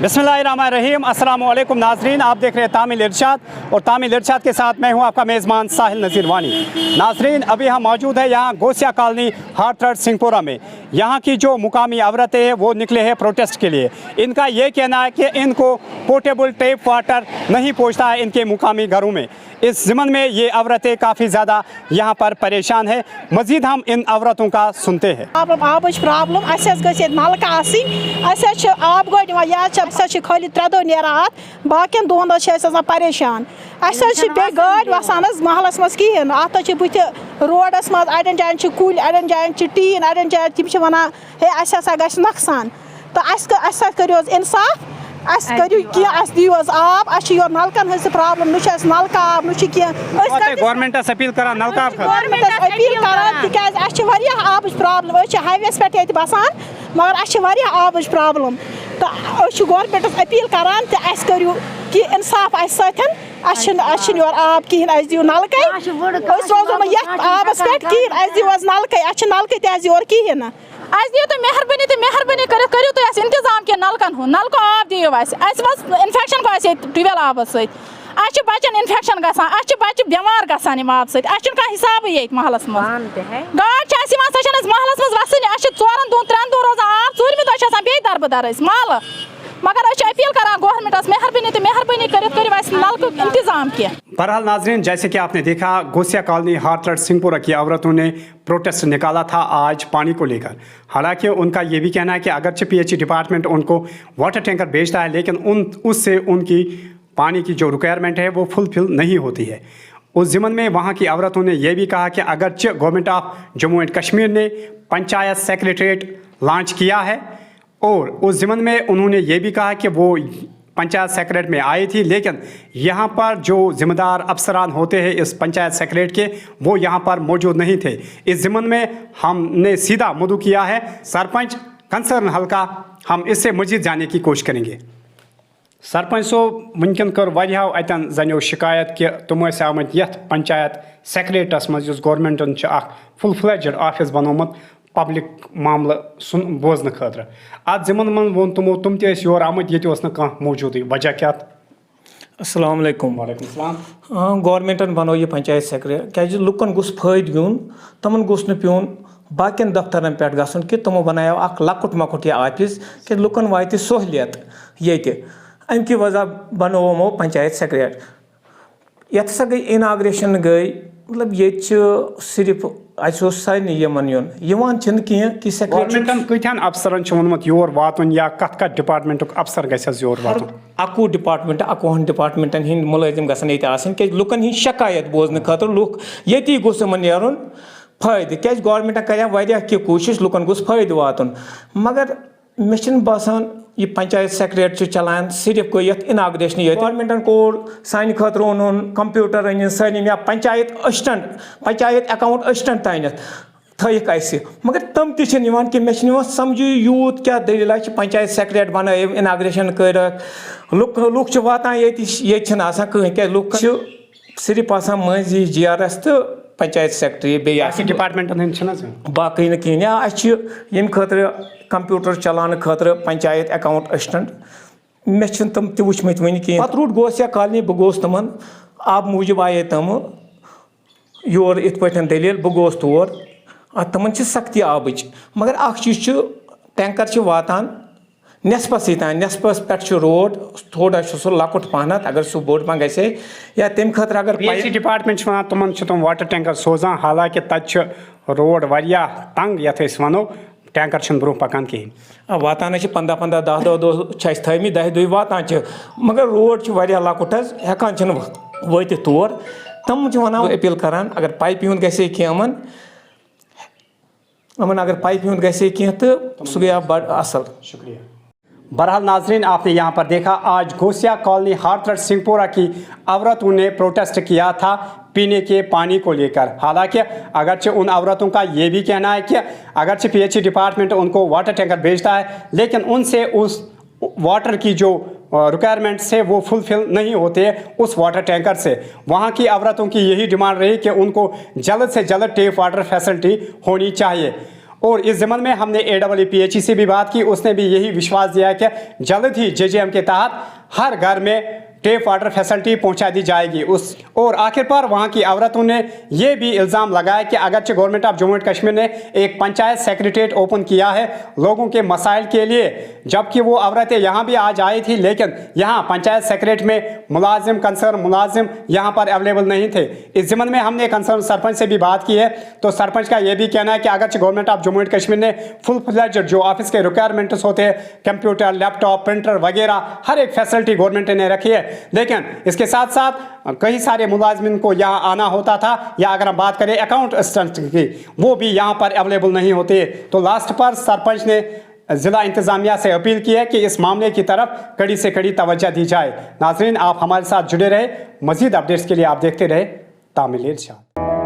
बिस्मिल्लाहिर्रहमानिर्रहीम। अस्सलाम वालेकुम नाजरीन, आप देख रहे हैं तामिल इरशाद और तामिल इरशाद के साथ मैं हूं आपका मेज़बान साहिल नज़ीर वानी। नाजरीन, अभी हम मौजूद है यहाँ गोसिया कॉलोनी हार्ट्रड सिंहपुरा में। यहाँ की जो मुकामी औरतें हैं वो निकले हैं प्रोटेस्ट के लिए। इनका ये कहना है कि इनको पोर्टेबल टैप वाटर नहीं पहुँचता है इनके मुकामी घरों में। इस ज़िमन में ये औरतें काफ़ी ज़्यादा यहाँ पर परेशान है। मज़ीद हम इन औरतों का सुनते हैं। आबच प्रॉब्लम नलका आब गई खाली 3 दो नेरान बाकी दोन परेशान बे गाड़ वसान महलस मज कहें अत बुत रोडस मज अड़न जान कुल अड़न जान टीन अड़न जान तम वन है ग नकसान तो करो इंसाफ करो दिव आब योर नलकन हज प्रॉब्लम नलका आब गवर्नमेंटस अपील कर अपील कर आबच प्रॉब्लम हाईवेस पे बसान मगर आबच प्रॉब्लम तो गवर्नमेंटस अपील करान करो कि इंसाफ योर आब कहें दिव नलक रोजो आबस पे कहें दिव नलक नलक तोर कहें दियो तो मेहरबानी करो तो इंतजाम क्या नलकन हूँ नलको आब दियो इन्फेक्शन को ट्यूबवेल आब सच बचन इन्फेक्शन गसान बच्चे बेमार गसान आब सच हिसाब ये महलस मज गाड़ सह महलस मज वसन 4 दून 3 दून रोजान आब 4मि दह बे दरबदर माल मगर अपील करान गवर्नमेंटस मेहरबानी करो नलक इंतजाम किया। बहरहाल नाजरीन, जैसे कि आपने देखा गोसिया कॉलोनी हार्ट्रड सिंहपुरा की औरतों ने प्रोटेस्ट निकाला था आज पानी को लेकर। हालांकि उनका ये भी कहना है कि अगरचे पीएचई डिपार्टमेंट उनको वाटर टैंकर भेजता है लेकिन उससे उनकी पानी की जो रिक्वायरमेंट है वो फुलफिल नहीं होती है। उस ज़िमन में वहाँ की औरतों ने यह भी कहा कि अगरचे government of Jammu and Kashmir ने पंचायत सेक्रेटरीट लॉन्च किया है और उस ज़िमन में उन्होंने ये भी कहा कि वो पंचायत सेक्रेटरीट में आई थी लेकिन यहाँ पर जो ज़िम्मेदार अफसरान होते हैं इस पंचायत सेक्रेटरीट के वो यहाँ पर मौजूद नहीं थे। इस ज़िमन में हमने सीधा मुद्दू किया है सरपंच कंसर्न हल्का, हम इससे मज़ीद जाने की कोशिश करेंगे। सरपंच साहब वनकन कर वारियाहो अतन जनियो शिकायत कि तुम आमत यथ पंचायत सेक्रेटरीटस मज गवर्नमेंटन फुल फ्लेजड ऑफिस बनोमुत पब्लिक मामला बोजन खतर अत ज़िमन मन वो तुम योर आमत ये मौजूद वजह क्या? अस्सलाम वालेकुम। वालेकुम सलाम। गवर्नमेंटन बनो ये पंचायत सेक्रेटरी क्या लुकन गुस फायद यून तमन गुस न प्यून बाकियन दफ्तरन पे गसन कि तमो बनायो लकुट मकुट यह ऑफिस कि लुकन वात सहूलियत ये अम की वजह बनोमो पंचायत सेक्रेटरी ये गई इनाग्रेशन गई मतलब ये सिर्फ सारे यून कि सेक्रेटरी अफसरन वोनमुत योर वातुन या कत डिपार्टमेंट अफसर गस योर वातुन? 11 डिपार्टमेंट 11 डिपार्टमेंटन हंद मुलाजिम गसन ये लुकन हंद शिकायत बोजन खतर लुक ये गोस नुन फायद क्या गवर्नमेंट कर कोशिश लुकन गोस फायद वातुन मगर मे बासान ये पंचायत सेक्रेटरी चलान सिर्फ गई इनाग्रेशन गवर्नमेंटन कोर सान खतर ओन कंप्यूटर अन सारे या panchayat assistant panchayat account assistant तान थक मगर तम कि मे समझ यूत क्या दलील पंचायत सेक्रेटरी बन इनाग्रेशन कर लुक वातान ये कहीं क्या लुक सिर्फ मजी GRS तो पंचायत सेक्रेटरी डिपार्टमेंट बाकी कहें खतर कंप्यूटर चलान खतर पंचायत अकाउंट असिस्टेंट मे तम तुचमत वन कहें पे रूट गोसिया कॉलोनी बह गोस तमन आब मूजूब आये तम योर इत पे दलील बह गोस तौर तमन सख्ती आबच मगर चीज टैंकर वातान नेसपस नेसपस पे रोड थोड़ा सह लकुट पहनत अगर सह बोड़ पह गए या तम खतर अगर डिपार्टमेंट वन तुम वाटर टैंकर सोजान हालांकि तक रोड वारिया तंग ये वनो टैंकर ब्रोह पकान कहें वातान 15-15 10 दह थमी 10 दह वातान मगर रोड वारिया लकुट हेकान वात तौर तम वन अपील करान अगर पाइप यून गए कहें अमन अगर पाइप यून गए कहें तो सह गया बड़ असल। शुक्रिया। बहरहाल नाजरीन, आपने यहाँ पर देखा आज गोसिया कॉलोनी हार्ट्रड सिंहपुरा की औरतों ने प्रोटेस्ट किया था पीने के पानी को लेकर। हालांकि अगरचे उन औरतों का ये भी कहना है कि अगरचे पीएचई डिपार्टमेंट उनको वाटर टैंकर भेजता है लेकिन उनसे उस वाटर की जो रिक्वायरमेंट्स है वो फुलफिल नहीं होते उस वाटर टैंकर से। वहाँ की औरतों की यही डिमांड रही कि उनको जल्द से जल्द टैप वाटर फैसिलिटी होनी चाहिए और इस ज़मन में हमने AEEPHE से भी बात की, उसने भी यही विश्वास दिया कि जल्द ही JJM के तहत हर घर में टेप वाटर फैसिलिटी पहुंचा दी जाएगी। और आखिर पर वहां की औरतों ने यह भी इल्ज़ाम लगाया कि अगरचे government of Jammu and Kashmir ने एक पंचायत सेक्रेटेरिएट ओपन किया है लोगों के मसाइल के लिए, जबकि वो औरतें यहाँ भी आज आई थी, लेकिन यहाँ पंचायत सेक्रेटेरिएट में मुलाजिम कंसर्न मुलाजिम यहाँ पर अवेलेबल नहीं थे। इस ज़मन में हमने कंसर्न सरपंच से भी बात की है, तो सरपंच का यह भी कहना है कि अगरचे government of Jammu and Kashmir ने फुल फ्लेज्ड जो ऑफिस के रिक्वायरमेंट्स होते हैं, कंप्यूटर लैपटॉप प्रिंटर वगैरह हर एक फैसिलिटी गवर्नमेंट ने रखी है, लेकिन इसके साथ साथ कई सारे मुलाजमिन को यहाँ आना होता था, या अगर हम बात करें अकाउंट असिस्टेंट की, वो भी यहाँ पर अवेलेबल नहीं होते। तो लास्ट पर सरपंच ने ज़िला इंतज़ामिया से अपील की है कि इस मामले की तरफ कड़ी से कड़ी तवज्जो दी जाए। नाज़रीन, आप हमारे साथ जुड़े रहे, मज़ीद अपडेट्स के लिए आप देखते रहे तामिल इरशाद।